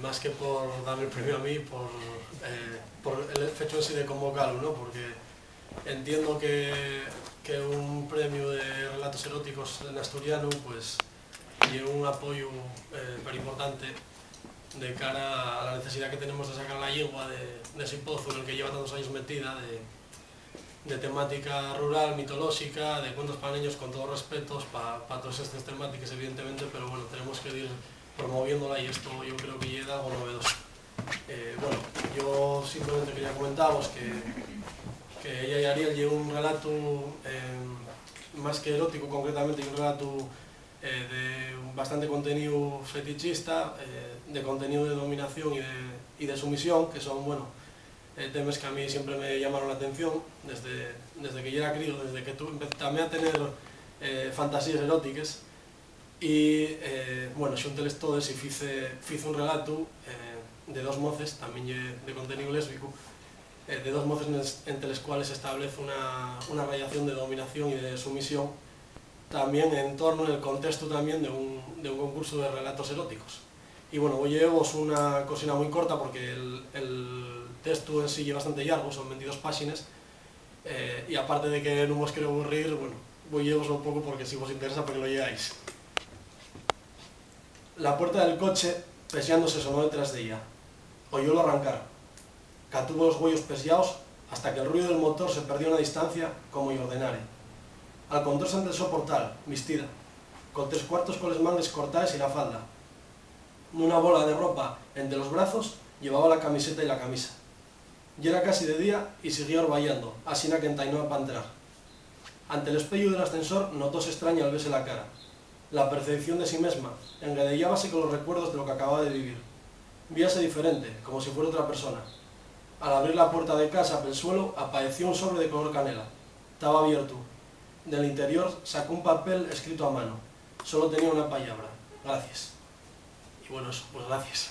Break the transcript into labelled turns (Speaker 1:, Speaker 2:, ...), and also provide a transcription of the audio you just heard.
Speaker 1: más que por darme el premio a mí, por el hecho en sí de convocarlo, ¿no? Porque entiendo que un premio de relatos eróticos en asturiano pues lleva un apoyo muy importante de cara a la necesidad que tenemos de sacar la lengua de ese pozo en el que lleva tantos años metida, de temática rural, mitológica, de cuentos para niños, con todos respetos para todas estas temáticas, evidentemente, pero bueno, tenemos que ir promoviéndola y esto yo creo que llega algo novedoso. Bueno, yo simplemente quería comentaros que ella y Ariel lleva un relato más que erótico, concretamente, un relato de bastante contenido fetichista, de contenido de dominación y de sumisión, que son, bueno, temas que a mí siempre me llamaron la atención desde que yo era crío, desde que también a tener fantasías eróticas y, bueno, xunteles todos e fice un relato de dos moces, tamén de contenido lésbico, de dos moces entre les cuales se establece una relación de dominación y de sumisión, también en torno, en el contexto también de un concurso de relatos eróticos. Y bueno, voy a llevaros una cosina muy corta porque el texto en sí es bastante largo, son 22 páginas, y aparte de que no os quiero aburrir, bueno, voy a llevaroslo un poco porque si os interesa porque lo lleváis. La puerta del coche, peseándose, sonó detrás de ella. Oyólo arrancar. Catuvo los huellos peseados hasta que el ruido del motor se perdió en la distancia como y ordenare. Al contorse ante el soportal, vestida, con 3/4 con las mangas cortadas y la falda. Una bola de ropa entre los brazos llevaba la camiseta y la camisa. Ya era casi de día y seguía orvallando, así que entainó para entrar. Ante el espejo del ascensor notóse extraña al verse la cara. La percepción de sí misma engadellábase con los recuerdos de lo que acababa de vivir. Víase diferente, como si fuera otra persona. Al abrir la puerta de casa pel suelo apareció un sobre de color canela. Estaba abierto. Del interior sacó un papel escrito a mano. Solo tenía una palabra: gracias. Y bueno, eso, pues gracias.